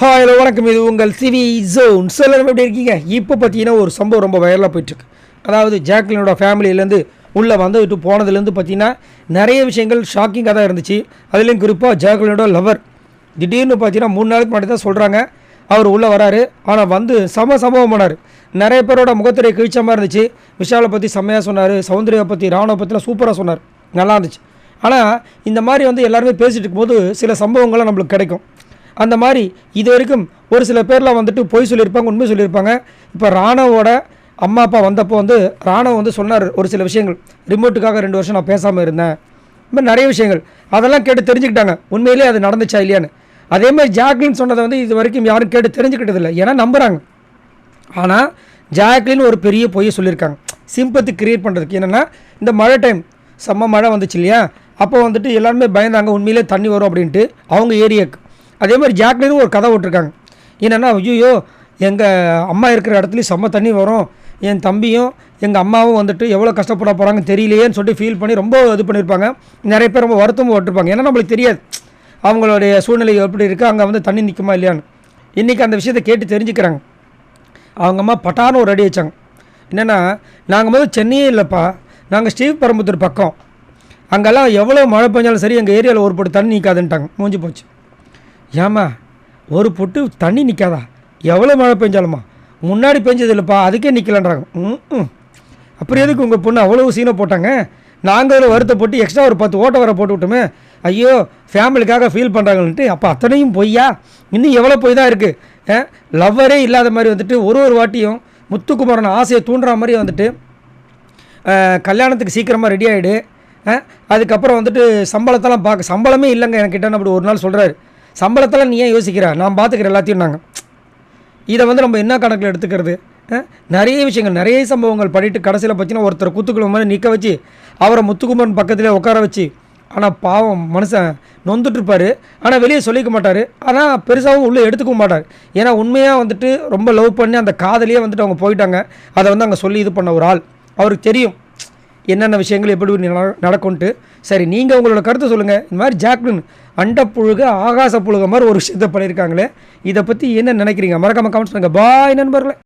Hi hello வணக்கம். இது உங்கள் சிவி ஜோன். எல்லாரும் எப்படி இருக்கீங்க? இப்போ பார்த்தீங்கன்னா ஒரு சம்பவம் ரொம்ப வைரலாக போயிட்டுருக்கு. அதாவது ஜாக்லினோட ஃபேமிலியிலேருந்து உள்ளே வந்துட்டு போனதுலேருந்து பார்த்தீங்கன்னா நிறைய விஷயங்கள் ஷாக்கிங்காக தான் இருந்துச்சு. அதுலேயும் குறிப்பாக ஜாக்லினோட லவர் திடீர்னு பார்த்தீங்கன்னா 3 நாளுக்கு முன்னாடி தான் சொல்கிறாங்க அவர் உள்ளே வராரு. ஆனால் வந்து சம்பவம் பண்ணார். நிறைய பேரோட முகத்திரை கிழிச்ச மாதிரி இருந்துச்சு. விஷாலை பற்றி செம்மையாக சொன்னார், சௌந்தர்யா பற்றி ராணுவ பற்றிலாம் சூப்பராக சொன்னார், நல்லா இருந்துச்சு. ஆனால் இந்த மாதிரி வந்து எல்லாருமே பேசிகிட்டு இருக்கும்போது சில சம்பவங்கள்லாம் நம்மளுக்கு கிடைக்கும். அந்த மாதிரி இது வரைக்கும் ஒரு சில பேர்லாம் வந்துட்டு பொய் சொல்லியிருப்பாங்க, உண்மை சொல்லியிருப்பாங்க. இப்போ ராணவோட அம்மா அப்பா வந்தப்போ வந்து ராணவ் வந்து சொன்னார் ஒரு சில விஷயங்கள். ரிமோட்டுக்காக 2 வருஷம் நான் பேசாமல் இருந்தேன், இந்த மாதிரி நிறைய விஷயங்கள். அதெல்லாம் கேட்டு தெரிஞ்சுக்கிட்டாங்க உண்மையிலே அது நடந்துச்சா இல்லையான்னு. அதே மாதிரி ஜாக்லின் சொன்னதை வந்து இது வரைக்கும் யாரும் கேட்டு தெரிஞ்சுக்கிட்டதில்லை, ஏன்னா நம்புகிறாங்க. ஆனால் ஜாக்லின் ஒரு பெரிய பொய்யை சொல்லியிருக்காங்க சிம்பத்தி க்ரியேட் பண்ணுறதுக்கு. என்னென்னா இந்த மழை டைம் செம்ம மழை வந்துச்சு இல்லையா, அப்போ வந்துட்டு எல்லாருமே பயந்தாங்க உண்மையிலே தண்ணி வரும் அப்படின்ட்டு அவங்க ஏரியாவுக்கு. அதே மாதிரி ஜாக்லினும் ஒரு கதை விட்டுருக்காங்க. என்னென்னா ஐயோ எங்கள் அம்மா இருக்கிற இடத்துலையும் செம்ம தண்ணி வரும், என் தம்பியும் எங்கள் அம்மாவும் வந்துட்டு எவ்வளோ கஷ்டப்பட போகிறாங்க தெரியலையேன்னு சொல்லிட்டு ஃபீல் பண்ணி ரொம்ப இது பண்ணியிருப்பாங்க. நிறைய பேர் ரொம்ப வருத்தமும் விட்டுருப்பாங்க. ஏன்னா நம்மளுக்கு தெரியாது அவங்களுடைய சூழ்நிலை எப்படி இருக்குது, அங்கே வந்து தண்ணி நிற்குமா இல்லையான்னு. இன்றைக்கி அந்த விஷயத்தை கேட்டு தெரிஞ்சுக்கிறாங்க. அவங்க அம்மா பட்டான்னு ஒரு அடி வச்சாங்க. என்னென்னா நாங்கள் முதல் சென்னையே இல்லைப்பா, நாங்கள் ஸ்ரீபெரும்புத்தூர் பக்கம், அங்கெல்லாம் எவ்வளோ மழை பெஞ்சாலும் சரி எங்கள் ஏரியாவில் ஒரு பொட்டு தண்ணி நிற்காதுன்ட்டாங்க. மூஞ்சி போச்சு. ஏம்மா ஒரு பொட்டு தண்ணி நிற்காதா? எவ்வளோ மழை பெஞ்சாலுமா? முன்னாடி பெஞ்சது இல்லைப்பா, அதுக்கே நிற்கலன்றாங்க. அப்புறம் எதுக்கு உங்கள் பொண்ணு அவ்வளோ சீனை போட்டாங்க? நாங்கள் அதில் வருத்தப்பட்டு எக்ஸ்ட்ரா ஒரு 10 ஓட்டை வர போட்டு விட்டோமே, ஐயோ ஃபேமிலிக்காக ஃபீல் பண்ணுறாங்கன்ட்டு. அப்போ அத்தனையும் பொய்யா? இன்னும் எவ்வளோ பொய் தான் இருக்குது. லவ்வரே இல்லாத மாதிரி வந்துட்டு ஒரு வாட்டியும் முத்துக்குமாரன் ஆசையை தூண்டுற மாதிரி வந்துட்டு கல்யாணத்துக்கு சீக்கிரமாக ரெடி ஆகிடு, அதுக்கப்புறம் வந்துட்டு சம்பளத்தெல்லாம் பார்க்க சம்பளமே இல்லைங்க எனக்கிட்டன்னு அப்படி ஒரு நாள் சொல்கிறாரு. சம்பளத்தெல்லாம் நீ ஏன் யோசிக்கிற, நான் பார்த்துக்கிறேன் எல்லாத்தையும். நாங்கள் இதை வந்து நம்ம என்ன கணக்கில் எடுத்துக்கிறது? நிறைய விஷயங்கள் நிறைய சம்பவங்கள் பண்ணிவிட்டு கடைசியில் பார்த்தீங்கன்னா ஒருத்தர் குத்துக்குள்ள மாதிரி நிற்க வச்சு அவரை முத்துக்குமரன் பக்கத்தில் உட்கார வச்சு, ஆனால் பாவம் மனுஷன் நொந்துட்டுருப்பார், ஆனால் வெளியே சொல்லிக்க மாட்டார், ஆனால் பெருசாகவும் உள்ளே எடுத்துக்கவும் மாட்டார். ஏன்னா உண்மையாக வந்துட்டு ரொம்ப லவ் பண்ணி அந்த காதலியே வந்துட்டு அவங்க போயிட்டாங்க. அதை வந்து அங்கே சொல்லி இது பண்ண ஒரு ஆள் அவருக்கு தெரியும் என்னென்ன விஷயங்கள் எப்படி நடக்கும்ன்ட்டு. சரி, நீங்கள் உங்களோட கருத்தை சொல்லுங்கள். இந்த மாதிரி ஜாக்லின் அண்ட புழுக ஆகாச புழுக மாதிரி ஒரு விஷயத்தை பண்ணியிருக்காங்களே, இதை பற்றி என்ன நினைக்கிறீங்க? மறக்காம கமெண்ட்ஸ் பண்ணுங்கள். பாய் நண்பர்களே.